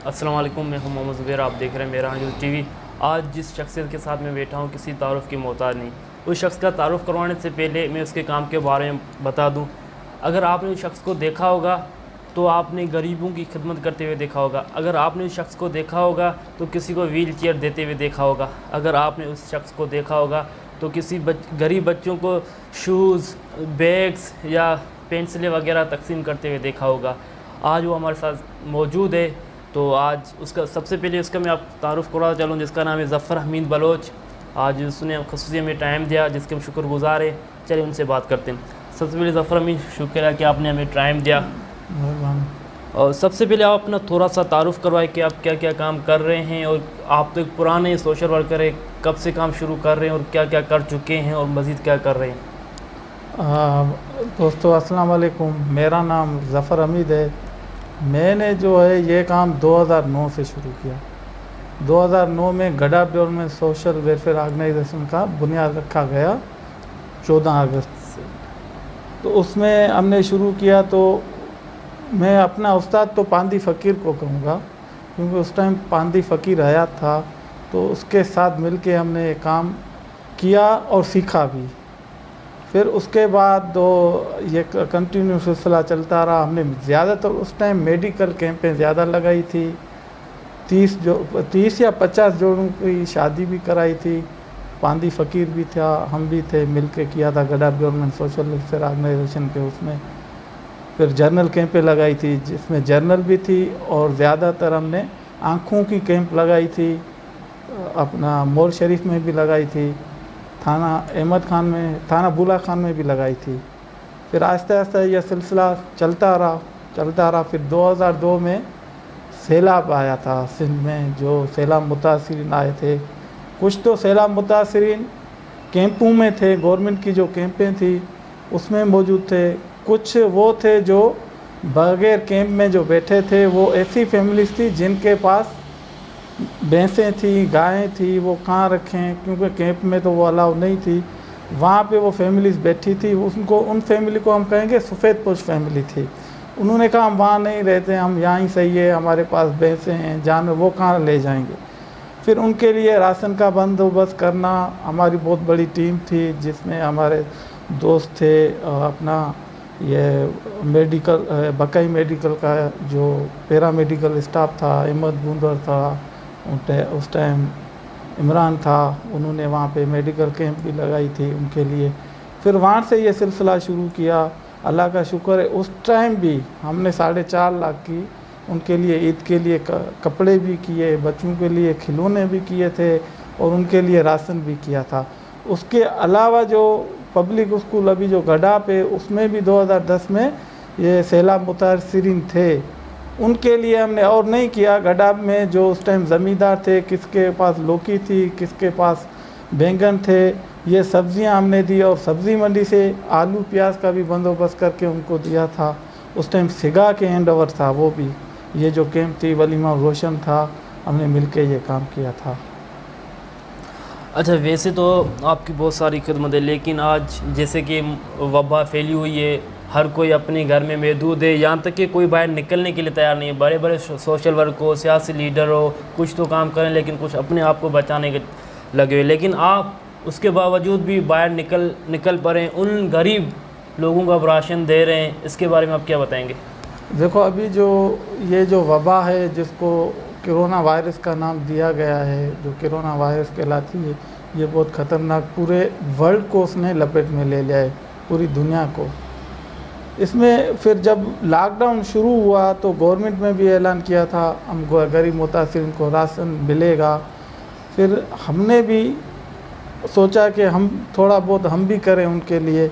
अस्सलाम वालेकुम, मैं हूं मोहम्मद ज़ुबैर। आप देख रहे हैं मेरा न्यूज़ टीवी। आज जिस शख्सियत के साथ मैं बैठा हूं किसी तारुफ़ की मोहताज नहीं। उस शख्स का तारुफ़ करवाने से पहले मैं उसके काम के बारे में बता दूं। अगर आपने उस शख्स को देखा होगा तो आपने गरीबों की खिदमत करते हुए देखा होगा। अगर आपने उस शख्स को देखा होगा तो किसी को व्हील चेयर देते हुए देखा होगा। अगर आपने उस शख्स को देखा होगा तो किसी गरीब बच्चों को शूज़, बैग्स या पेंसिलें वगैरह तकसीम करते हुए देखा होगा। आज वो हमारे साथ मौजूद है, तो आज उसका सबसे पहले उसका मैं आप तारुफ़ करवा चलूँ, जिसका नाम है ज़फ़र हमीद बलोच। आज उसने ख़ुसूसी हमें टाइम दिया, जिसके हम शुक्रगुज़ार हैं। चलिए उनसे बात करते हैं। सबसे पहले ज़फ़र हमीद, शुक्र है कि आपने हमें टाइम दिया। और सबसे पहले आप अपना थोड़ा सा तारुफ़ करवाएं कि आप क्या क्या काम कर रहे हैं, और आप तो एक पुराने सोशल वर्कर हैं, कब से काम शुरू कर रहे हैं और क्या क्या कर चुके हैं और मज़ीद क्या कर रहे हैं। दोस्तों अस्सलाम वालेकुम, मेरा नाम ज़फ़र हमीद है। मैंने जो है ये काम 2009 से शुरू किया। 2009 में गडा गवर्नमेंट सोशल वेलफेयर ऑर्गेनाइजेशन का बुनियाद रखा गया 14 अगस्त से। तो उसमें हमने शुरू किया, तो मैं अपना उस्ताद तो पांदी फ़कीर को कहूँगा, क्योंकि उस टाइम पांदी फ़कीर हयात था। तो उसके साथ मिलके हमने ये काम किया और सीखा भी। फिर उसके बाद ये कंटिन्यू सिलसिला चलता रहा। हमने ज़्यादातर उस टाइम मेडिकल कैंपें ज़्यादा लगाई थी। 30 या 50 जोड़ों की शादी भी कराई थी। पांदी फ़कीर भी था, हम भी थे, मिलके किया था गडा गवर्नमेंट सोशल वेलफेयर ऑर्गेनाइजेशन के उसमें। फिर जर्नल कैंपें लगाई थी, जिसमें जर्नल भी थी, और ज़्यादातर हमने आँखों की कैंप लगाई थी। अपना मोर शरीफ में भी लगाई थी, थाना अहमद खान में, थाना बुला खान में भी लगाई थी। फिर आहिस्ता आहिस्ता यह सिलसिला चलता रहा। फिर 2002 में सैलाब आया था सिंध में, जो सैलाब मुतासिरीन आए थे। कुछ तो सैलाब मुतासिरीन कैंपों में थे, गवर्नमेंट की जो कैंपें थी उसमें मौजूद थे। कुछ वो थे जो बगैर कैंप में जो बैठे थे, वो ऐसी फैमिलीज थी जिनके पास भैंसें थी, गायें थी, वो कहाँ रखें, क्योंकि कैंप में तो वो अलाउ नहीं थी। वहाँ पे वो फैमिलीज़ बैठी थी, उन फैमिली को हम कहेंगे सफ़ेद पोश फैमिली थी। उन्होंने कहा हम वहाँ नहीं रहते, हम यहाँ ही सही है, हमारे पास भैंसें हैं, जानवर, वो कहाँ ले जाएंगे। फिर उनके लिए राशन का बंदोबस्त करना हमारी बहुत बड़ी टीम थी, जिसमें हमारे दोस्त थे, अपना ये मेडिकल बकई मेडिकल का जो पैरामेडिकल स्टाफ था, अहमद बूंदर था, उस टाइम इमरान था, उन्होंने वहाँ पे मेडिकल कैंप भी लगाई थी उनके लिए। फिर वहाँ से ये सिलसिला शुरू किया। अल्लाह का शुक्र है, उस टाइम भी हमने 4.5 लाख की उनके लिए ईद के लिए कपड़े भी किए, बच्चों के लिए खिलौने भी किए थे, और उनके लिए राशन भी किया था। उसके अलावा जो पब्लिक स्कूल अभी जो गडा पे, उसमें भी 2010 में ये सैलाब मुतासिरीन थे, उनके लिए हमने और नहीं किया। गडा में जो उस टाइम ज़मींदार थे, किसके पास लौकी थी, किसके पास बैंगन थे, ये सब्ज़ियां हमने दी, और सब्ज़ी मंडी से आलू प्याज का भी बंदोबस्त करके उनको दिया था। उस टाइम सिगा के हैंड ओवर था वो भी। ये जो कैंप थी, वलीमा रोशन था, हमने मिलके ये काम किया था। अच्छा, वैसे तो आपकी बहुत सारी खिदमत है, लेकिन आज जैसे कि वबा फैली हुई है, हर कोई अपने घर में महदूद है, यहाँ तक कि कोई बाहर निकलने के लिए तैयार नहीं है। बड़े बड़े सोशल वर्क हो, सियासी लीडर हो, कुछ तो काम करें, लेकिन कुछ अपने आप को बचाने के लगे हुए। लेकिन आप उसके बावजूद भी बाहर निकल पड़े, उन गरीब लोगों को आप राशन दे रहे हैं। इसके बारे में आप क्या बताएंगे? देखो, अभी ये जो वबा है, जिसको कोरोना वायरस का नाम दिया गया है, जो कोरोना वायरस कहलाती है, ये बहुत ख़तरनाक, पूरे वर्ल्ड को उसने लपेट में ले लिया है, पूरी दुनिया को। इसमें फिर जब लॉकडाउन शुरू हुआ तो गवर्नमेंट में भी ऐलान किया था हम गरीब मुतासिरीन को राशन मिलेगा। फिर हमने भी सोचा कि हम थोड़ा बहुत हम भी करें उनके लिए।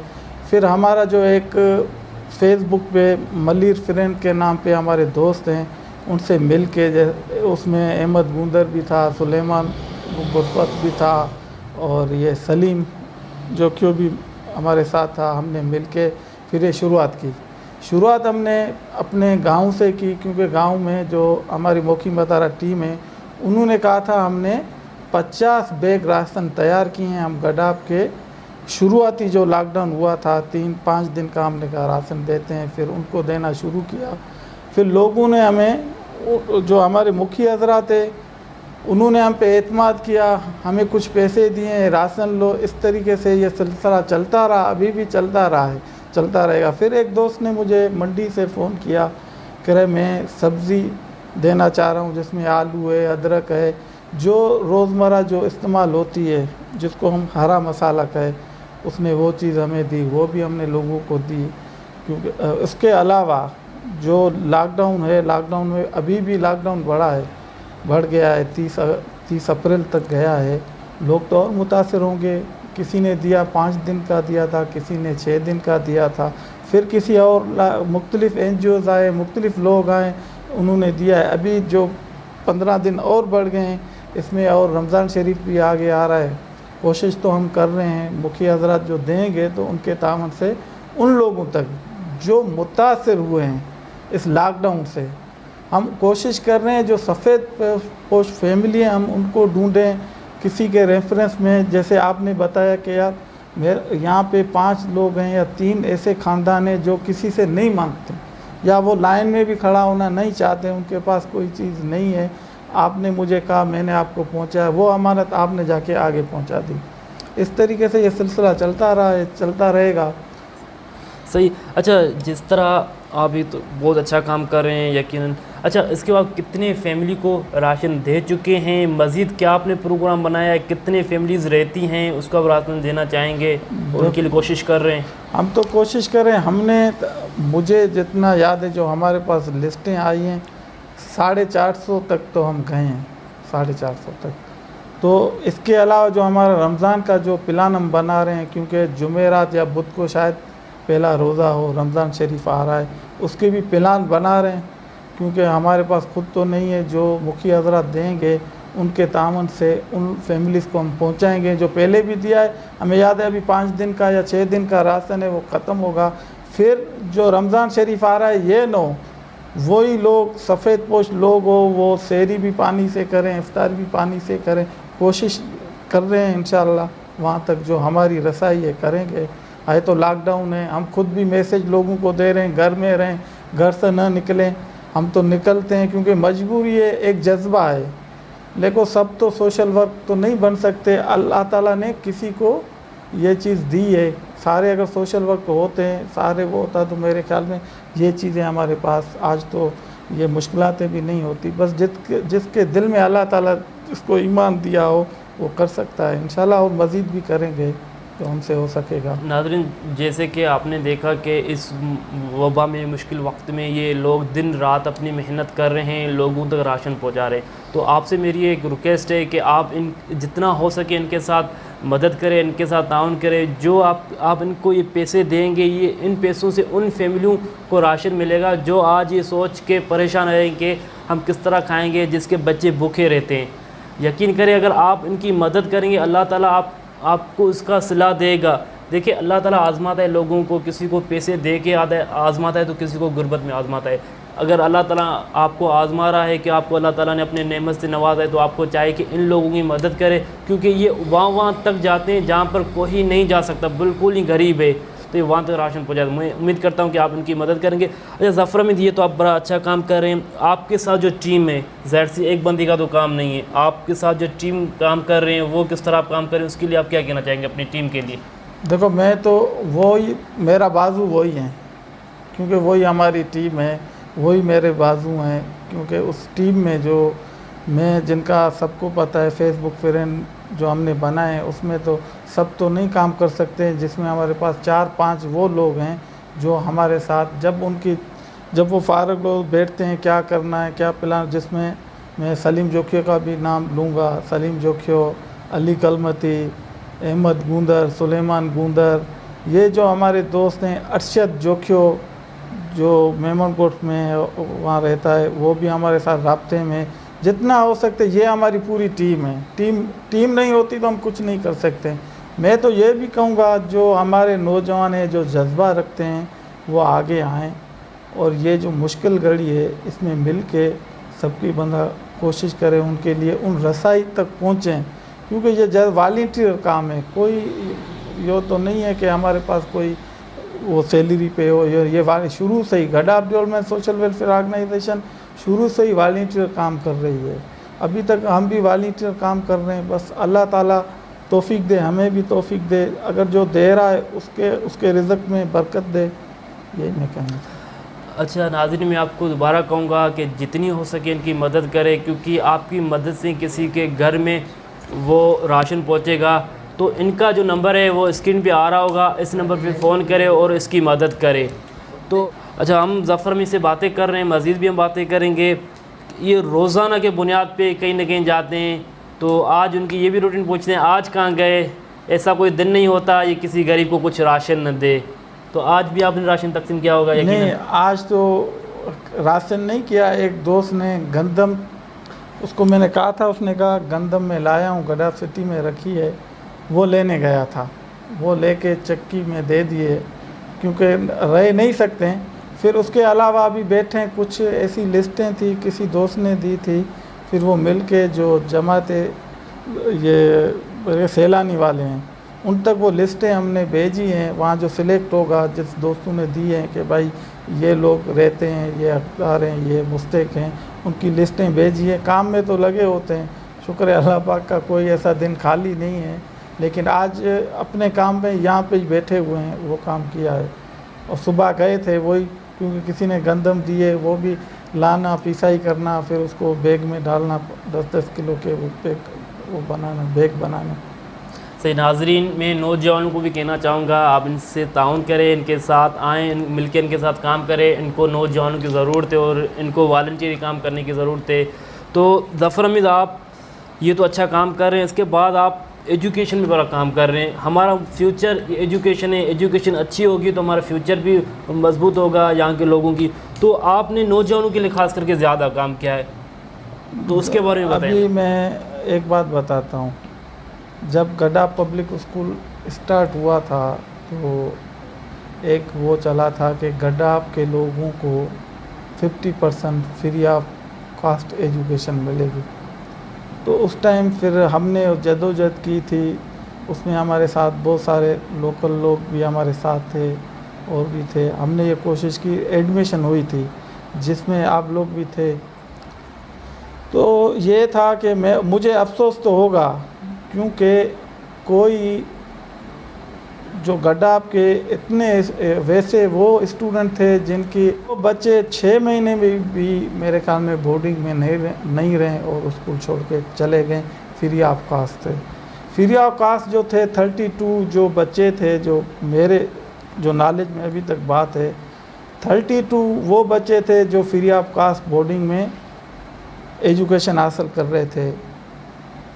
फिर हमारा जो एक फेसबुक पे मलिर फ्रेंड के नाम पे हमारे दोस्त हैं, उनसे मिल के, उसमें अहमद बूंदर भी था, सुलेमान गुरफत भी था, और ये सलीम जो क्यों भी हमारे साथ था, हमने मिल के फिर ये शुरुआत हमने अपने गांव से की, क्योंकि गांव में जो हमारी मौकी मतारा टीम है, उन्होंने कहा था, हमने 50 बैग राशन तैयार किए हैं। हम गडाब के शुरुआती जो लॉकडाउन हुआ था, 3-5 दिन का हमने कहा राशन देते हैं, फिर उनको देना शुरू किया। फिर लोगों ने हमें जो हमारे मुखिया हजरात है उन्होंने हम पे एतमाद किया, हमें कुछ पैसे दिए, राशन लो, इस तरीके से ये सिलसिला चलता रहा, अभी भी चलता रहा है, चलता रहेगा। फिर एक दोस्त ने मुझे मंडी से फ़ोन किया, कह रहे मैं सब्ज़ी देना चाह रहा हूँ जिसमें आलू है, अदरक है, जो रोज़मर्रा जो इस्तेमाल होती है, जिसको हम हरा मसाला कहे, उसने वो चीज़ हमें दी, वो भी हमने लोगों को दी। क्योंकि उसके अलावा जो लॉकडाउन है, लॉकडाउन में अभी भी लॉकडाउन बढ़ गया है, 30 अप्रैल तक गया है। लोग तो और मुतासिर होंगे, किसी ने दिया 5 दिन का दिया था, किसी ने 6 दिन का दिया था, फिर किसी और मुख्तलिफ़ NGOs आए, मुख्तलिफ़ लोग आए, उन्होंने दिया है। अभी जो 15 दिन और बढ़ गए हैं इसमें, और रमज़ान शरीफ भी आगे आ रहा है। कोशिश तो हम कर रहे हैं, मुखिया हज़रात जो देंगे तो उनके तामन से उन लोगों तक जो मुतासिर हुए हैं इस लॉकडाउन से, हम कोशिश कर रहे हैं जो सफ़ेद पोश फैमिली हैं हम उनको ढूंढें किसी के रेफरेंस में। जैसे आपने बताया कि यार मेरे यहाँ पे 5 लोग हैं या 3 ऐसे ख़ानदान हैं जो किसी से नहीं मांगते, या वो लाइन में भी खड़ा होना नहीं चाहते, उनके पास कोई चीज़ नहीं है, आपने मुझे कहा, मैंने आपको पहुँचाया, वो अमानत आपने जाके आगे पहुँचा दी। इस तरीके से ये सिलसिला चलता रहा है, चलता रहेगा। सही। अच्छा, जिस तरह आप भी तो बहुत अच्छा काम कर रहे हैं यकीनन। अच्छा, इसके बाद कितने फैमिली को राशन दे चुके हैं? मज़ीद क्या आपने प्रोग्राम बनाया है? कितने फैमिलीज़ रहती हैं उसको आप राशन देना चाहेंगे, उनके लिए कोशिश कर रहे हैं? हम तो कोशिश करें, मुझे जितना याद है जो हमारे पास लिस्टें आई हैं 450 तक तो हम गए हैं, 450 तक। तो इसके अलावा जो हमारा रमज़ान का जो प्लान हम बना रहे हैं, क्योंकि जुमेरात या बुध को शायद पहला रोज़ा हो, रमज़ान शरीफ आ रहा है, उसके भी प्लान बना रहे हैं। क्योंकि हमारे पास खुद तो नहीं है, जो मुखिया हज़रात देंगे उनके तामन से उन फैमिलीज़ को हम पहुंचाएंगे। जो पहले भी दिया है, हमें याद है अभी 5 दिन का या 6 दिन का राशन है वो ख़त्म होगा। फिर जो रमज़ान शरीफ आ रहा है, ये वही लोग सफ़ेद पोश लोग हो, वो सहरी भी पानी से करें, इफ्तार भी पानी से करें। कोशिश कर रहे हैं इंशाअल्लाह वहाँ तक जो हमारी रसाई है करेंगे। आए तो लॉकडाउन है, हम खुद भी मैसेज लोगों को दे रहे हैं, घर में रहें, घर से ना निकलें। हम तो निकलते हैं क्योंकि मजबूरी है, एक जज्बा है। लेकिन सब तो सोशल वर्क तो नहीं बन सकते, अल्लाह ताला ने किसी को ये चीज़ दी है। सारे अगर सोशल वर्क होते हैं, सारे वो होता तो मेरे ख्याल में ये चीज़ें हमारे पास आज तो ये मुश्किलातें भी नहीं होती। बस जिसके दिल में अल्लाह ताला जिसको ईमान दिया हो वो कर सकता है इंशाल्लाह, और मज़ीद भी करेंगे तो हमसे हो सकेगा। नाज़रीन, जैसे कि आपने देखा कि इस वबा में, मुश्किल वक्त में ये लोग दिन रात अपनी मेहनत कर रहे हैं, लोगों तक राशन पहुंचा रहे हैं। तो आपसे मेरी एक रिक्वेस्ट है कि आप जितना हो सके इनके साथ मदद करें, इनके साथ ताउन करें। जो आप इनको ये पैसे देंगे, ये इन पैसों से उन फैमिलियों को राशन मिलेगा जो आज ये सोच के परेशान रहें कि हम किस तरह खाएँगे, जिसके बच्चे भूखे रहते हैं। यकीन करें, अगर आप इनकी मदद करेंगे, अल्लाह ताला आपको इसका सिला देगा। देखिए, अल्लाह ताला आज़माता है लोगों को, किसी को पैसे दे के आज़माता है तो किसी को गुर्बत में आज़माता है। अगर अल्लाह ताला आपको आज़मा रहा है कि आपको अल्लाह ताला ने अपने नेमत से नवाजा है, तो आपको चाहिए कि इन लोगों की मदद करें, क्योंकि ये वहाँ तक जाते हैं जहाँ पर कोई नहीं जा सकता, बिल्कुल ही गरीब है, तो ये वहाँ तक राशन पहुँचाते। मैं उम्मीद करता हूँ कि आप इनकी मदद करेंगे। अच्छा ज़फ़र अहमद, ये तो आप बड़ा अच्छा काम कर रहे हैं। आपके साथ जो टीम है, ज़ाहिर सी एक बंदी का तो काम नहीं है, आपके साथ जो टीम काम कर रहे हैं वो किस तरह आप काम कर रहे हैं, उसके लिए आप क्या कहना चाहेंगे अपनी टीम के लिए? देखो, मैं तो वही, मेरा बाजू वही हैं, क्योंकि वही हमारी टीम है, वही मेरे बाजू हैं। क्योंकि उस टीम में जो मैं, जिनका सबको पता है, फेसबुक फ्रेंड जो हमने बनाए हैं, उसमें तो सब तो नहीं काम कर सकते, जिसमें हमारे पास 4-5 वो लोग हैं जो हमारे साथ, जब वो फारग लोग बैठते हैं क्या करना है, क्या प्लान, जिसमें मैं सलीम जोखियो का भी नाम लूँगा। सलीम जोखियो, अली कलमती, अहमद गूंदर, सुलेमान गूंदर, ये जो हमारे दोस्त हैं, अरशद जोखियो जो मेमनकोट में वहाँ रहता है, वो भी हमारे साथ राब्ते में। जितना हो सकते, ये हमारी पूरी टीम है। टीम नहीं होती तो हम कुछ नहीं कर सकते। मैं तो ये भी कहूँगा, जो हमारे नौजवान हैं, जो जज्बा रखते हैं, वो आगे आएँ, और ये जो मुश्किल घड़ी है इसमें मिल के सबकी बंदा कोशिश करें, उनके लिए उन रसाई तक पहुँचें। क्योंकि ये वॉलंटियर काम है, कोई ये तो नहीं है कि हमारे पास कोई वो सैलरी पे हो। ये शुरू से ही गडाफ डेवलपमेंट सोशल वेलफेयर ऑर्गेनाइजेशन शुरू से ही वॉलंटियर काम कर रही है। अभी तक हम भी वॉलंटियर काम कर रहे हैं। बस अल्लाह ताला तौफीक दे, हमें भी तौफीक दे, अगर जो दे रहा है उसके रिज़्क़ में बरकत दे, यही मैं कहना चाहता हूँ। अच्छा नाज़रीन, मैं आपको दोबारा कहूँगा कि जितनी हो सके इनकी मदद करें, क्योंकि आपकी मदद से किसी के घर में वो राशन पहुँचेगा। तो इनका जो नंबर है वो स्क्रीन पे आ रहा होगा, इस नंबर पे फ़ोन करें और इसकी मदद करें। तो अच्छा, हम ज़फ़र अमी से बातें कर रहे हैं, मज़ीद भी हम बातें करेंगे। ये रोज़ाना के बुनियाद पे कहीं ना कहीं जाते हैं, तो आज उनकी ये भी रूटीन पूछते हैं आज कहाँ गए। ऐसा कोई दिन नहीं होता ये किसी गरीब को कुछ राशन न दे। तो आज भी आपने राशन तकसीम किया होगा यकीनन? नहीं, आज तो राशन नहीं किया। एक दोस्त ने गंदम, उसको मैंने कहा था, उसने कहा गंदम में लाया हूँ, गडा सिटी में रखी है, वो लेने गया था। वो लेके चक्की में दे दिए, क्योंकि रह नहीं सकते हैं। फिर उसके अलावा अभी बैठे कुछ ऐसी लिस्टें थी, किसी दोस्त ने दी थी, फिर वो मिल के जो जमाते ये सैलानी वाले हैं उन तक वो लिस्टें हमने भेजी हैं। वहाँ जो सिलेक्ट होगा, जिस दोस्तों ने दी हैं कि भाई ये लोग रहते हैं, ये हकदार हैं, ये मुस्तक हैं, उनकी लिस्टें भेजी हैं। काम में तो लगे होते हैं, शुक्र है अल्लाह पाक का, कोई ऐसा दिन खाली नहीं है। लेकिन आज अपने काम में यहाँ पे ही बैठे हुए हैं, वो काम किया है। और सुबह गए थे वही, क्योंकि किसी ने गंदम दिए, वो भी लाना, पिसाई करना, फिर उसको बैग में डालना, 10-10 किलो के वो बनाना, बैग बनाना। सही नाजरीन, मैं नौजवानों को भी कहना चाहूँगा, आप इनसे ताउन करें, इनके साथ आएँ, मिलकर इनके साथ काम करें। इनको नौजवानों की ज़रूरत है और इनको वॉलंटियरी काम करने की ज़रूरत है। तो ज़फ़र अमीद, आप ये तो अच्छा काम कर रहे हैं, इसके बाद आप एजुकेशन में बड़ा काम कर रहे हैं। हमारा फ्यूचर एजुकेशन है, एजुकेशन अच्छी होगी तो हमारा फ्यूचर भी मजबूत होगा यहाँ के लोगों की। तो आपने नौजवानों के लिए ख़ास करके ज़्यादा काम किया है, तो उसके बारे में बताएं। अभी मैं एक बात बताता हूँ। जब गड्ढा पब्लिक स्कूल स्टार्ट हुआ था तो एक वो चला था कि गड्ढा के लोगों को 50% फ्री ऑफ कास्ट एजुकेशन मिलेगी। तो उस टाइम फिर हमने जदोजहद की थी, उसमें हमारे साथ बहुत सारे लोकल लोग भी हमारे साथ थे और भी थे। हमने ये कोशिश की, एडमिशन हुई थी जिसमें आप लोग भी थे। तो ये था कि मुझे अफसोस तो होगा, क्योंकि कोई जो गड्ढा के इतने वैसे वो स्टूडेंट थे जिनकी वो बच्चे 6 महीने में भी मेरे ख्याल में बोर्डिंग में नहीं रहे और स्कूल छोड़ के चले गए। फ्री ऑफ कास्ट थे। फ्री ऑफ कास्ट जो थे 32 जो बच्चे थे, जो मेरे जो नॉलेज में अभी तक बात है, 32 वो बच्चे थे जो फ्री ऑफ कास्ट बोर्डिंग में एजुकेशन हासिल कर रहे थे।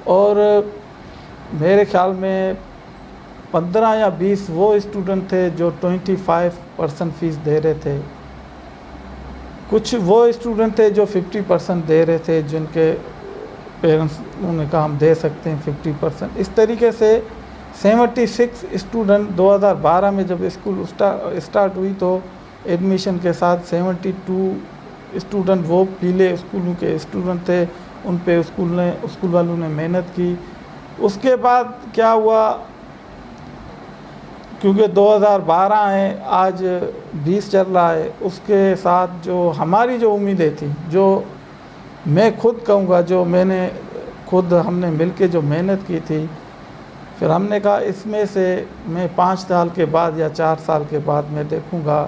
और मेरे ख्याल में 15 या 20 वो स्टूडेंट थे जो 25% फ़ीस दे रहे थे। कुछ वो स्टूडेंट थे जो 50% दे रहे थे, जिनके पेरेंट्स उन्होंने कहा हम दे सकते हैं 50%। इस तरीके से 76 स्टूडेंट 2012 में जब स्कूल स्टार्ट हुई तो एडमिशन के साथ 72 स्टूडेंट वो पीले स्कूलों के स्टूडेंट थे। उन पे स्कूल वालों ने मेहनत की। उसके बाद क्या हुआ, क्योंकि 2012 है, आज 20 चल रहा है, उसके साथ जो हमारी जो उम्मीदें थी, जो मैं खुद कहूँगा, जो हमने मिलके जो मेहनत की थी, फिर हमने कहा इसमें से मैं 5 साल के बाद या 4 साल के बाद मैं देखूँगा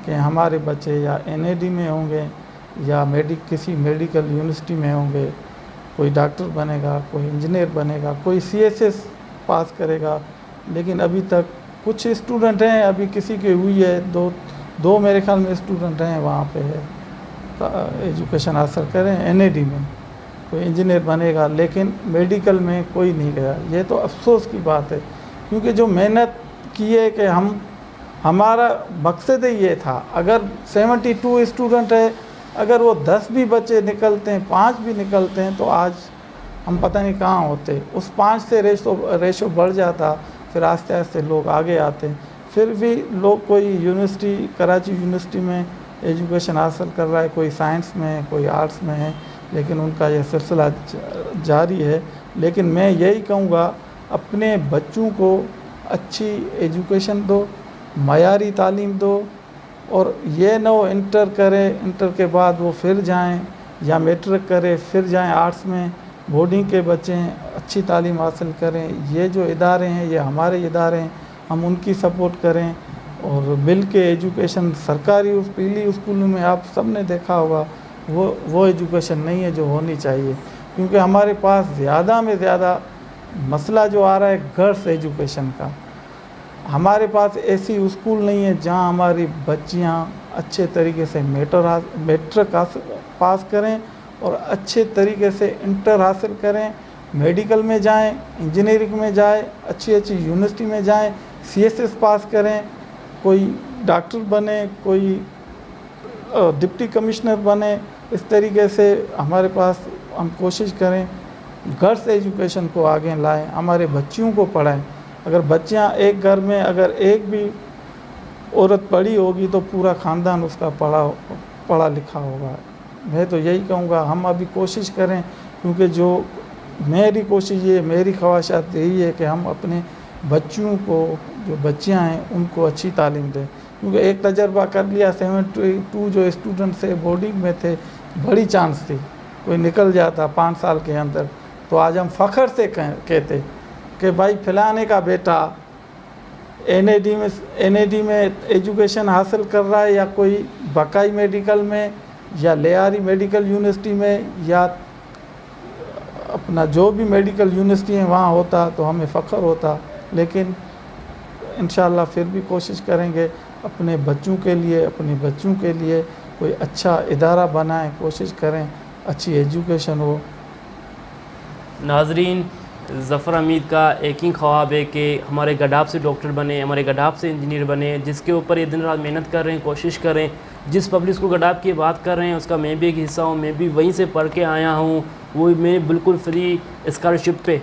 कि हमारे बच्चे या NAD में होंगे या किसी मेडिकल यूनिवर्सिटी में होंगे, कोई डॉक्टर बनेगा, कोई इंजीनियर बनेगा, कोई CSS पास करेगा। लेकिन अभी तक कुछ स्टूडेंट हैं, अभी किसी की हुई है, दो मेरे ख्याल में स्टूडेंट हैं वहाँ पे है, एजुकेशन हासिल करें NAD में, कोई इंजीनियर बनेगा, लेकिन मेडिकल में कोई नहीं गया। ये तो अफसोस की बात है, क्योंकि जो मेहनत की है कि हमारा मकसद ही ये था। अगर 72 स्टूडेंट है, अगर वो 10 भी बच्चे निकलते हैं, 5 भी निकलते हैं, तो आज हम पता नहीं कहाँ होते। उस 5 से रेशो बढ़ जाता, फिर आस्ते आस्ते लोग आगे आते हैं। फिर भी लोग कोई यूनिवर्सिटी, कराची यूनिवर्सिटी में एजुकेशन हासिल कर रहा है, कोई साइंस में, कोई आर्ट्स में है, लेकिन उनका यह सिलसिला जारी है। लेकिन मैं यही कहूँगा, अपने बच्चों को अच्छी एजुकेशन दो, मयारी तालीम दो, और ये न हो इंटर करें, इंटर के बाद वो फिर जाएं या मैट्रिक करें फिर जाएं आर्ट्स में, बोर्डिंग के बच्चे हैं अच्छी तालीम हासिल करें। ये जो इदारे हैं ये हमारे इदारे हैं, हम उनकी सपोर्ट करें और मिल के एजुकेशन सरकारी उस पीली स्कूलों में आप सब ने देखा होगा वो एजुकेशन नहीं है जो होनी चाहिए, क्योंकि हमारे पास ज़्यादा में ज़्यादा मसला जो आ रहा है गर्ल्स एजुकेशन का। हमारे पास ऐसी स्कूल नहीं है जहां हमारी बच्चियां अच्छे तरीके से मैट्रिक पास करें और अच्छे तरीके से इंटर हासिल करें, मेडिकल में जाएं, इंजीनियरिंग में जाएं, अच्छी अच्छी यूनिवर्सिटी में जाएं, सीएसएस पास करें, कोई डॉक्टर बने, कोई डिप्टी कमिश्नर बने। इस तरीके से हमारे पास हम कोशिश करें गर्ल्स एजुकेशन को आगे लाएं, हमारे बच्चियों को पढ़ाएं। अगर बच्चियां एक घर में अगर एक भी औरत पढ़ी होगी तो पूरा ख़ानदान उसका पढ़ा लिखा होगा। मैं तो यही कहूँगा हम अभी कोशिश करें, क्योंकि जो मेरी कोशिश ये मेरी ख्वाहिशात यही है कि हम अपने बच्चों को जो बच्चियां हैं उनको अच्छी तालीम दें, क्योंकि एक तजर्बा कर लिया 72 जो स्टूडेंट थे बोर्डिंग में थे, बड़ी चांस थी कोई निकल जाता 5 साल के अंदर, तो आज हम फ़ख्र से कहते कि भाई फलाने का बेटा एनएडी में एजुकेशन हासिल कर रहा है या कोई बकाई मेडिकल में या लेआरी मेडिकल यूनिवर्सिटी में या अपना जो भी मेडिकल यूनिवर्सिटी है वहाँ होता तो हमें फ़ख्र होता। लेकिन इंशाअल्लाह फिर भी कोशिश करेंगे अपने बच्चों के लिए, अपनी बच्चों के लिए कोई अच्छा इदारा बनाएं, कोशिश करें अच्छी एजुकेशन हो। नाजरीन, ज़फ़र हमीद का एक ही ख्वाब है कि हमारे गडाब से डॉक्टर बने, हमारे गडाब से इंजीनियर बने, जिसके ऊपर ये दिन रात मेहनत कर रहे हैं, कोशिश कर रहे हैं। जिस पब्लिक स्कूल गडाब की बात कर रहे हैं उसका मैं भी एक हिस्सा हूँ, मैं भी वहीं से पढ़ के आया हूँ। वो मैं बिल्कुल फ्री स्कॉलरशिप पे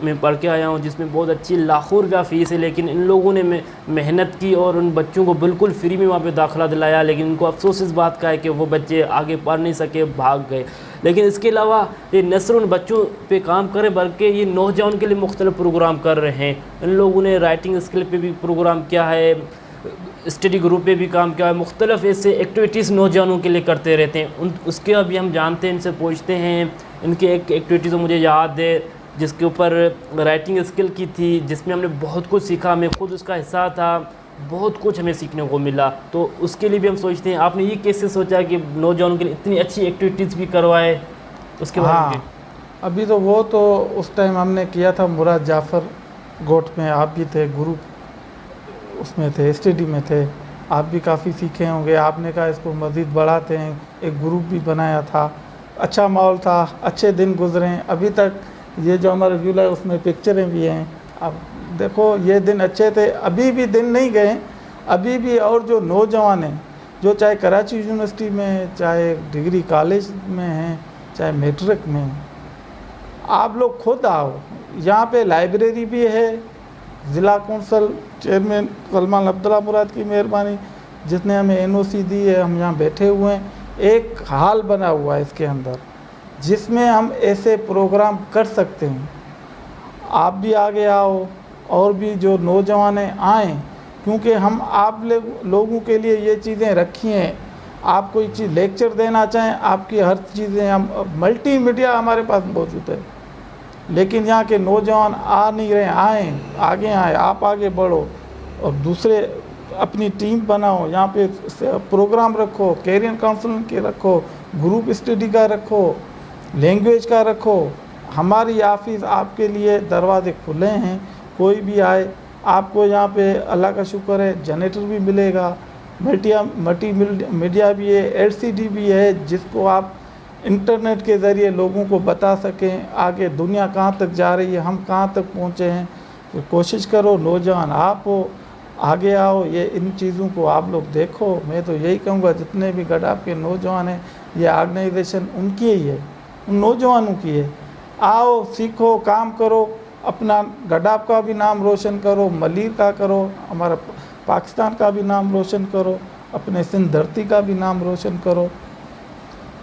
मैं पढ़ के आया हूँ, जिसमें बहुत अच्छी लाखों रुपया फ़ीस है, लेकिन इन लोगों ने मेहनत की और उन बच्चों को बिल्कुल फ्री में वहाँ पे दाखिला दिलाया। लेकिन उनको अफसोस इस बात का है कि वो बच्चे आगे पढ़ नहीं सके, भाग गए। लेकिन इसके अलावा ये न सिर्फ उन बच्चों पे काम करें बल्कि ये नौजवान के लिए मुख्तलिफ प्रोग्राम कर रहे हैं। इन लोगों ने राइटिंग स्किल पे भी प्रोग्राम किया है, स्टडी ग्रुप पे भी काम किया है, मुख्तलिफ ऐसे एक्टिविटीज़ नौजवानों के लिए करते रहते हैं। उसके अभी हम जानते हैं, इनसे पूछते हैं। इनकी एक एक्टिविटीज़ मुझे याद है जिसके ऊपर राइटिंग स्किल की थी, जिसमें हमने बहुत कुछ सीखा, मैं खुद उसका हिस्सा था, बहुत कुछ हमें सीखने को मिला। तो उसके लिए भी हम सोचते हैं आपने ये कैसे सोचा कि नौजवानों के लिए इतनी अच्छी एक्टिविटीज़ भी करवाए, उसके बारे में? अभी तो वो तो उस टाइम हमने किया था मुराद जाफ़र गोट में, आप भी थे, ग्रुप उसमें थे, स्टडी में थे, आप भी काफ़ी सीखे होंगे। आपने कहा इसको मज़ीद बढ़ाते हैं, एक ग्रुप भी बनाया था, अच्छा माहौल था, अच्छे दिन गुजरे। अभी तक ये जो हमारा व्यूल है उसमें पिक्चरें भी हैं, अब देखो ये दिन अच्छे थे, अभी भी दिन नहीं गए, अभी भी। और जो नौजवान हैं जो चाहे कराची यूनिवर्सिटी में, चाहे डिग्री कॉलेज में हैं, चाहे मैट्रिक में, आप लोग खुद आओ। यहाँ पे लाइब्रेरी भी है, ज़िला कौंसल चेयरमैन सलमान अब्दुल्ला मुराद की मेहरबानी जिसने हमें एनओसी दी है, हम यहाँ बैठे हुए हैं। एक हाल बना हुआ है इसके अंदर जिसमें हम ऐसे प्रोग्राम कर सकते हैं। आप भी आगे आओ और भी जो नौजवान हैं आएँ, क्योंकि हम आप लोगों के लिए ये चीज़ें रखी हैं। आप कोई चीज़ लेक्चर देना चाहें, आपकी हर चीज़ें हम मल्टीमीडिया हमारे पास मौजूद है, लेकिन यहाँ के नौजवान आ नहीं रहे। आएँ, आगे आएँ, आप आगे बढ़ो और दूसरे अपनी टीम बनाओ, यहाँ पे प्रोग्राम रखो, कैरियर काउंसलिंग के रखो, ग्रुप स्टडी का रखो, लैंग्वेज का रखो। हमारी ऑफिस आपके लिए दरवाजे खुले हैं, कोई भी आए। आपको यहाँ पे अल्लाह का शुक्र है जनरेटर भी मिलेगा, मल्टीमीडिया भी है, एलसीडी भी है, जिसको आप इंटरनेट के ज़रिए लोगों को बता सकें आगे दुनिया कहाँ तक जा रही है, हम कहाँ तक पहुँचे हैं। तो कोशिश करो, नौजवान आप हो, आगे आओ, ये इन चीज़ों को आप लोग देखो। मैं तो यही कहूँगा जितने भी गडाब के नौजवान हैं, ये ऑर्गेनाइजेशन उनकी ही है, उन नौजवानों की है। आओ, सीखो, काम करो, अपना गडाब का भी नाम रोशन करो, मलीर का करो, हमारा पाकिस्तान का भी नाम रोशन करो, अपने सिंध धरती का भी नाम रोशन करो।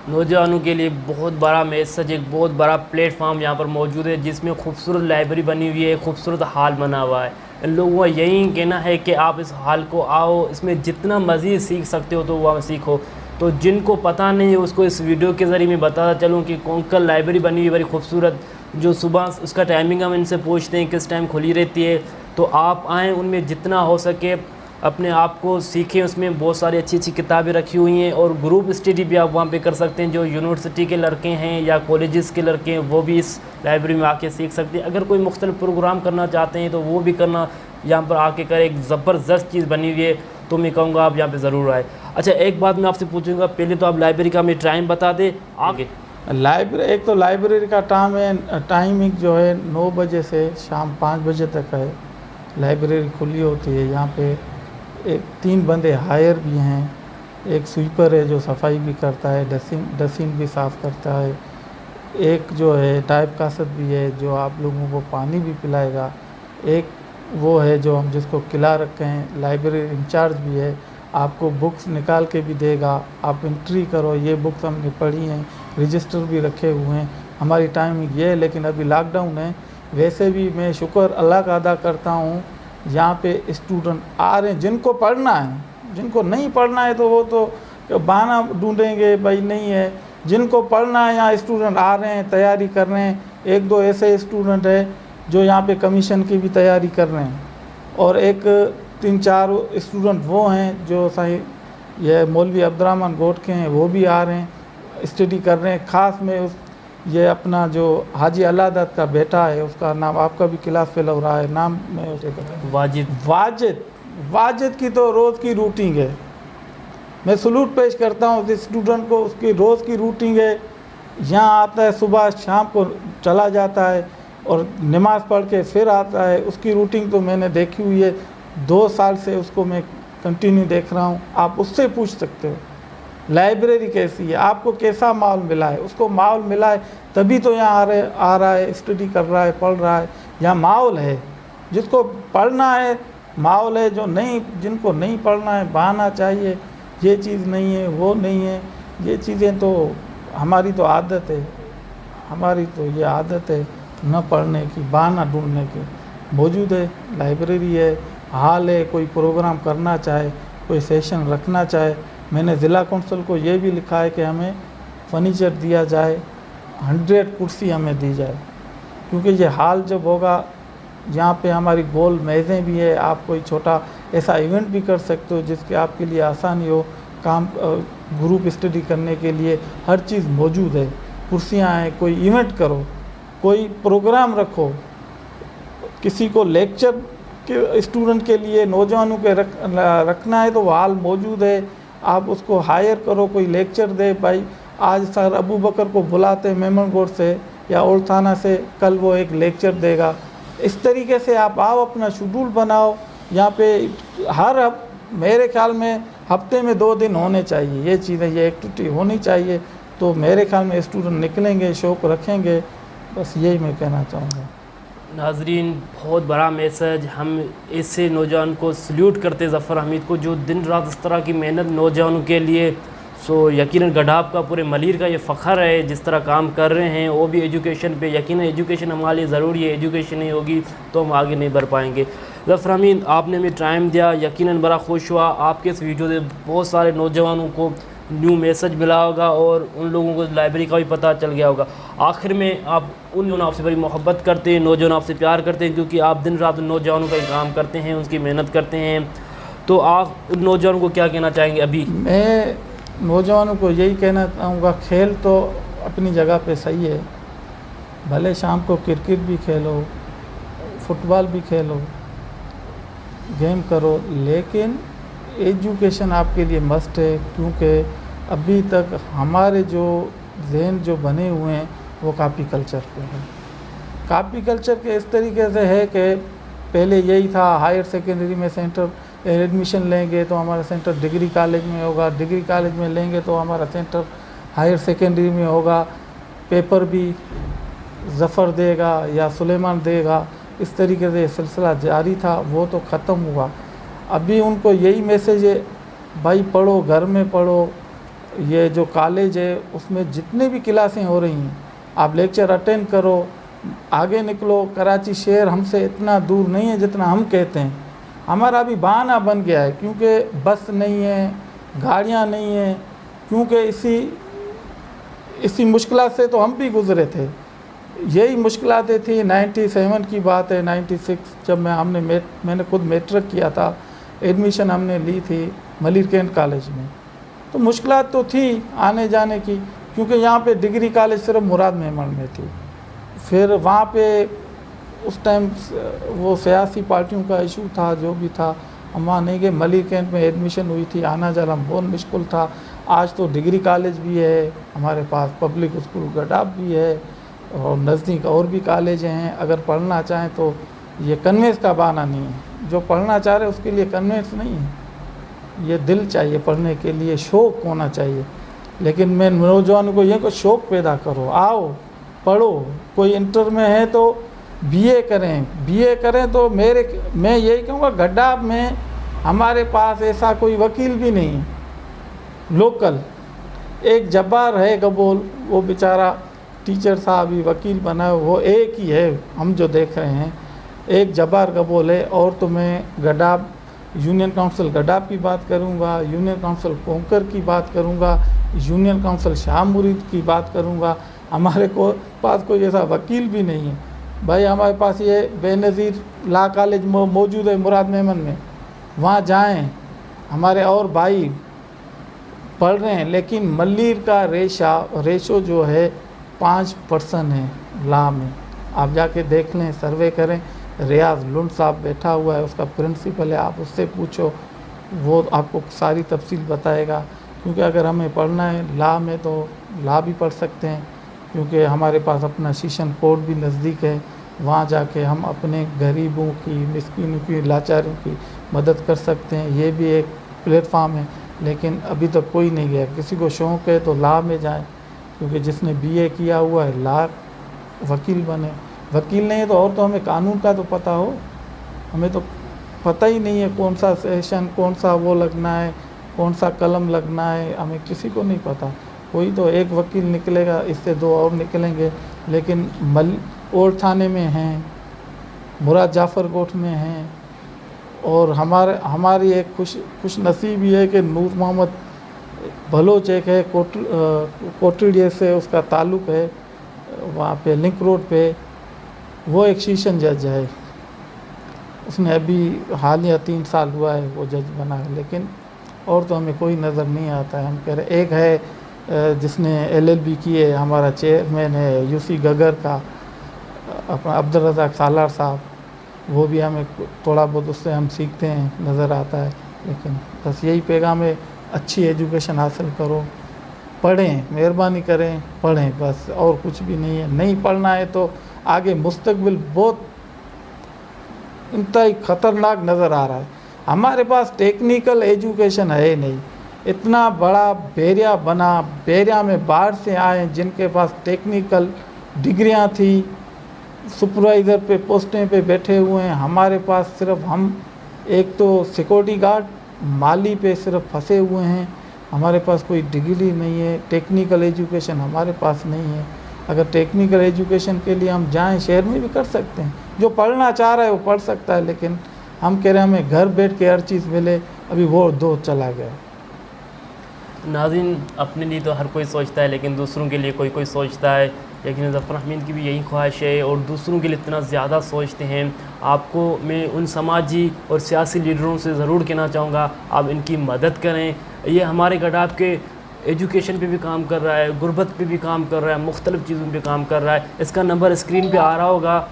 नौजवानों के लिए बहुत बड़ा मैसेज, एक बहुत बड़ा प्लेटफार्म यहाँ पर मौजूद है, जिसमें खूबसूरत लाइब्रेरी बनी हुई है, खूबसूरत हॉल बना हुआ है। इन लोगों का यही कहना है कि आप इस हॉल को आओ, इसमें जितना मज़ीद सीख सकते हो तो वह सीखो। तो जिनको पता नहीं है उसको इस वीडियो के ज़रिए मैं बताता चलूँ कि कोंकण लाइब्रेरी बनी हुई है बड़ी खूबसूरत, जो सुबह उसका टाइमिंग हम इनसे पूछते हैं किस टाइम खुली रहती है। तो आप आएँ, उनमें जितना हो सके अपने आप को सीखें। उसमें बहुत सारी अच्छी अच्छी किताबें रखी हुई हैं और ग्रुप स्टडी भी आप वहाँ पे कर सकते हैं। जो यूनिवर्सिटी के लड़के हैं या कॉलेजेस के लड़के हैं वो भी इस लाइब्रेरी में आके सीख सकते हैं। अगर कोई मुख्तलिफ प्रोग्राम करना चाहते हैं तो वो भी करना यहाँ पर आके करें। एक ज़बरदस्त चीज़ बनी हुई है, तो मैं कहूँगा आप यहाँ पे ज़रूर आए। अच्छा, एक बात मैं आपसे पूछूंगा, पहले तो आप लाइब्रेरी का हमें टाइम बता दें आगे। लाइब्रेरी, एक तो लाइब्रेरी का टाइमिंग जो है 9 बजे से शाम 5 बजे तक है। लाइब्रेरी खुली होती है। यहाँ पे 3 बंदे हायर भी हैं, एक स्वीपर है जो सफाई भी करता है, डस्टबिन भी साफ़ करता है, एक जो है टाइप कासत भी है जो आप लोगों को पानी भी पिलाएगा, एक वो है जो हम जिसको किला रखे हैं लाइब्रेरी इंचार्ज भी है, आपको बुक्स निकाल के भी देगा, आप एंट्री करो, ये बुक्स हमने पढ़ी हैं, रजिस्टर भी रखे हुए हैं। हमारी टाइमिंग ये है, लेकिन अभी लॉकडाउन है। वैसे भी मैं शुक्र अल्लाह का अदा करता हूँ, यहाँ पे स्टूडेंट आ रहे हैं जिनको पढ़ना है। जिनको नहीं पढ़ना है तो वो तो बहाना ढूंढेंगे, भाई नहीं है। जिनको पढ़ना है यहाँ स्टूडेंट आ रहे हैं, तैयारी कर रहे हैं। 1-2 ऐसे स्टूडेंट है जो यहाँ पे कमीशन की भी तैयारी कर रहे हैं, और एक 3-4 स्टूडेंट वो हैं जो सही ये मौलवी अब्दुर्रहमान गोट के हैं, वो भी आ रहे हैं, स्टडी कर रहे हैं। ख़ास में ये अपना जो हाजी अल्लादत का बेटा है, उसका नाम आपका भी क्लास फेल हो रहा है, नाम मैं वाजिद की तो रोज़ की रूटीन है। मैं सलूट पेश करता हूँ उस स्टूडेंट को, उसकी रोज़ की रूटीन है। यहाँ आता है, सुबह शाम को चला जाता है और नमाज़ पढ़ के फिर आता है। उसकी रूटीन तो मैंने देखी हुई है, 2 साल से उसको मैं कंटिन्यू देख रहा हूँ। आप उससे पूछ सकते हो लाइब्रेरी कैसी है, आपको कैसा माहौल मिला है। उसको माहौल मिला है तभी तो यहाँ आ रहा है, स्टडी कर रहा है, पढ़ रहा है। यहाँ माहौल है, जिसको पढ़ना है माहौल है, जो नहीं, जिनको नहीं पढ़ना है बहाना चाहिए, ये चीज़ नहीं है, वो नहीं है। ये चीज़ें तो हमारी तो आदत है, हमारी तो ये आदत है न पढ़ने की, बहाना ढूंढने की। मौजूद है, लाइब्रेरी है, हाल है, कोई प्रोग्राम करना चाहे, कोई सेशन रखना चाहे। मैंने ज़िला कौंसिल को ये भी लिखा है कि हमें फर्नीचर दिया जाए, 100 कुर्सी हमें दी जाए, क्योंकि ये हाल जब होगा, यहाँ पे हमारी गोल मेज़ें भी है। आप कोई छोटा ऐसा इवेंट भी कर सकते हो जिसके आपके लिए आसानी हो, काम ग्रुप स्टडी करने के लिए हर चीज़ मौजूद है। कुर्सियाँ हैं, कोई इवेंट करो, कोई प्रोग्राम रखो, किसी को लेक्चर के स्टूडेंट के लिए नौजवानों के रखना है तो वो हाल मौजूद है। आप उसको हायर करो, कोई लेक्चर दे। भाई आज सर अबू बकर को बुलाते हैं मेमनगोट से या ओल्ड थाना से, कल वो एक लेक्चर देगा। इस तरीके से आप आओ, अपना शेड्यूल बनाओ। यहाँ पे मेरे ख्याल में हफ्ते में 2 दिन होने चाहिए, ये चीज़ें, ये एक्टिविटी होनी चाहिए। तो मेरे ख्याल में स्टूडेंट निकलेंगे, शौक़ रखेंगे। बस यही मैं कहना चाहूँगा। नाजरीन, बहुत बड़ा मैसेज। हम ऐसे नौजवान को सल्यूट करते हैं, ज़फ़र हमीद को, जो दिन रात इस तरह की मेहनत नौजवानों के लिए। सो यकीनन गडाब का, पूरे मलीर का ये फ़ख्र है जिस तरह काम कर रहे हैं, वो भी एजुकेशन पे। यकीनन एजुकेशन हमारे लिए ज़रूरी है, एजुकेशन नहीं होगी तो हम आगे नहीं बढ़ पाएंगे। ज़फ़र हमीद, आपने हमें टाइम दिया, यकीनन बड़ा खुश हुआ। आपके इस वीडियो से बहुत सारे नौजवानों को न्यू मैसेज मिला होगा और उन लोगों को लाइब्रेरी का भी पता चल गया होगा। आखिर में आप उन लोगों आपसे बड़ी मोहब्बत करते हैं, नौजवान आपसे प्यार करते हैं, क्योंकि आप दिन रात नौजवानों का काम करते हैं, उनकी मेहनत करते हैं। तो आप उन नौजवानों को क्या कहना चाहेंगे? अभी मैं नौजवानों को यही कहना चाहूँगा, खेल तो अपनी जगह पे सही है, भले शाम को क्रिकेट भी खेलो, फुटबॉल भी खेलो, गेम करो, लेकिन एजुकेशन आपके लिए मस्ट है। क्योंकि अभी तक हमारे जो जहन जो बने हुए हैं वो कॉपी कल्चर पे है। कॉपी कल्चर के इस तरीके से है कि पहले यही था, हायर सेकेंडरी में सेंटर एडमिशन लेंगे तो हमारा सेंटर डिग्री कॉलेज में होगा, डिग्री कॉलेज में लेंगे तो हमारा सेंटर हायर सेकेंडरी में होगा, पेपर भी ज़फ़र देगा या सुलेमान देगा। इस तरीके से सिलसिला जारी था, वो तो ख़त्म हुआ। अभी उनको यही मैसेज है, भाई पढ़ो, घर में पढ़ो। ये जो कॉलेज है उसमें जितने भी क्लासें हो रही हैं आप लेक्चर अटेंड करो, आगे निकलो। कराची शहर हमसे इतना दूर नहीं है जितना हम कहते हैं। हमारा अभी बहाना बन गया है, क्योंकि बस नहीं है, गाड़ियाँ नहीं हैं, क्योंकि इसी मुश्किलात से तो हम भी गुज़रे थे। यही मुश्किलातें थी। 97 की बात है, 96 जब मैंने खुद मैट्रिक किया था, एडमिशन हमने ली थी मलिर कैंट कॉलेज में। तो मुश्किलात तो थी आने जाने की, क्योंकि यहाँ पे डिग्री कॉलेज सिर्फ मुराद मेमन में थी। फिर वहाँ पे उस टाइम वो सियासी पार्टियों का इशू था, जो भी था, हम वहाँ नहीं गए। मलिर कैंट में एडमिशन हुई थी, आना जाना बहुत मुश्किल था। आज तो डिग्री कॉलेज भी है हमारे पास, पब्लिक स्कूल गडाब भी है, और नज़दीक और भी कॉलेज हैं। अगर पढ़ना चाहें तो ये कन्वेंस का बहाना नहीं है। जो पढ़ना चाह रहे उसके लिए कन्वेंस नहीं है, ये दिल चाहिए पढ़ने के लिए, शौक़ होना चाहिए। लेकिन मैं नौजवानों को ये को शौक़ पैदा करो, आओ पढ़ो। कोई इंटर में है तो बीए करें तो मैं यही कहूँगा, गड्डाब में हमारे पास ऐसा कोई वकील भी नहीं है लोकल। एक जब्बार है गबोल, वो बेचारा टीचर साहब ही वकील बना है, वो एक ही है हम जो देख रहे हैं, एक जब्बार गबोल है। और तो मैं गडाब यूनियन काउंसिल गडाब की बात करूंगा, यूनियन काउंसिल कोंकर की बात करूंगा, यूनियन काउंसिल शाह मुरीद की बात करूंगा। हमारे पास कोई ऐसा वकील भी नहीं है भाई। हमारे पास ये बेनज़ीर लॉ कॉलेज मौजूद है मुराद मेमन में, वहाँ जाएं, हमारे और भाई पढ़ रहे हैं। लेकिन मलिर का रेशो जो है 5% है लॉ में। आप जाके देख लें, सर्वे करें। रियाज लुंड साहब बैठा हुआ है, उसका प्रिंसिपल है, आप उससे पूछो, वो आपको सारी तफसील बताएगा। क्योंकि अगर हमें पढ़ना है लॉ में तो लॉ भी पढ़ सकते हैं, क्योंकि हमारे पास अपना सेशन कोर्ट भी नज़दीक है। वहाँ जाके हम अपने गरीबों की, मिस्कीनों की, लाचारों की मदद कर सकते हैं। ये भी एक प्लेटफार्म है। लेकिन अभी तक कोई नहीं गया। किसी को शौक़ है तो लॉ में जाए, क्योंकि जिसने बीए किया हुआ है लॉ वकील बने। वकील नहीं है तो और तो हमें कानून का तो पता हो, हमें तो पता ही नहीं है कौन सा सेशन, कौन सा वो लगना है, कौन सा कलम लगना है, हमें किसी को नहीं पता। कोई तो एक वकील निकलेगा, इससे 2 और निकलेंगे। लेकिन ओल्ड थाने में हैं, मुराद जाफ़र कोट में हैं, और हमारी एक खुश नसीबी है कि नूर मोहम्मद बलोच एक है, कोटड़िए से उसका ताल्लुक़ है, वहाँ पे लिंक रोड पे, वो एक सेशन जज है। उसने अभी हालिया 3 साल हुआ है वो जज बना है। लेकिन और तो हमें कोई नज़र नहीं आता है। हम कह रहे, एक है जिसने LLB की है, हमारा चेयरमैन है यूसी गगर का, अपना अब्दुल रज़ाक सालार साहब, वो भी हमें थोड़ा बहुत उससे हम सीखते हैं, नज़र आता है। लेकिन बस यही पैगाम है, अच्छी एजुकेशन हासिल करो, पढ़ें, मेहरबानी करें, पढ़ें, बस और कुछ भी नहीं है। नहीं पढ़ना है तो आगे मुस्तकबिल बहुत इंतहाई ख़तरनाक नज़र आ रहा है। हमारे पास टेक्निकल एजुकेशन है नहीं। इतना बड़ा बेरिया बना, बेरिया में बाहर से आए जिनके पास टेक्निकल डिग्रियां थी, सुपरवाइज़र पे पोस्टें पे बैठे हुए हैं। हमारे पास सिर्फ हम एक तो सिक्योरिटी गार्ड, माली पे सिर्फ फंसे हुए हैं। हमारे पास कोई डिग्री नहीं है, टेक्निकल एजुकेशन हमारे पास नहीं है। अगर टेक्निकल एजुकेशन के लिए हम जाएं, शहर में भी कर सकते हैं। जो पढ़ना चाह रहा है वो पढ़ सकता है। लेकिन हम कह रहे हैं हमें घर बैठ के हर चीज़ मिले, अभी वो दौर चला गया। नाज़रीन, अपने लिए तो हर कोई सोचता है, लेकिन दूसरों के लिए कोई सोचता है। लेकिन ज़फ़र अहमद की भी यही ख्वाहिश है, और दूसरों के लिए इतना ज़्यादा सोचते हैं। आपको मैं उन समाजी और सियासी लीडरों से ज़रूर कहना चाहूँगा, आप इनकी मदद करें। ये हमारे गडाब के एजुकेशन पे भी काम कर रहा है, गुर्बत पे भी काम कर रहा है, मुख्तलिफ़ चीज़ों पे काम कर रहा है। इसका नंबर स्क्रीन पे आ रहा होगा।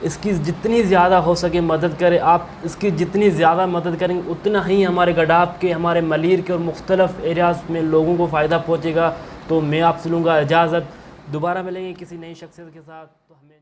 इसकी जितनी ज़्यादा हो सके मदद करें। आप इसकी जितनी ज़्यादा मदद करेंगे उतना ही हमारे गडाब के, हमारे मलिर के और मुख्तलिफ़ एरियाज़ में लोगों को फ़ायदा पहुँचेगा। तो मैं आपसे लूँगा इजाज़त, दोबारा मिलेंगे किसी नई शख्सियत के साथ। तो हमें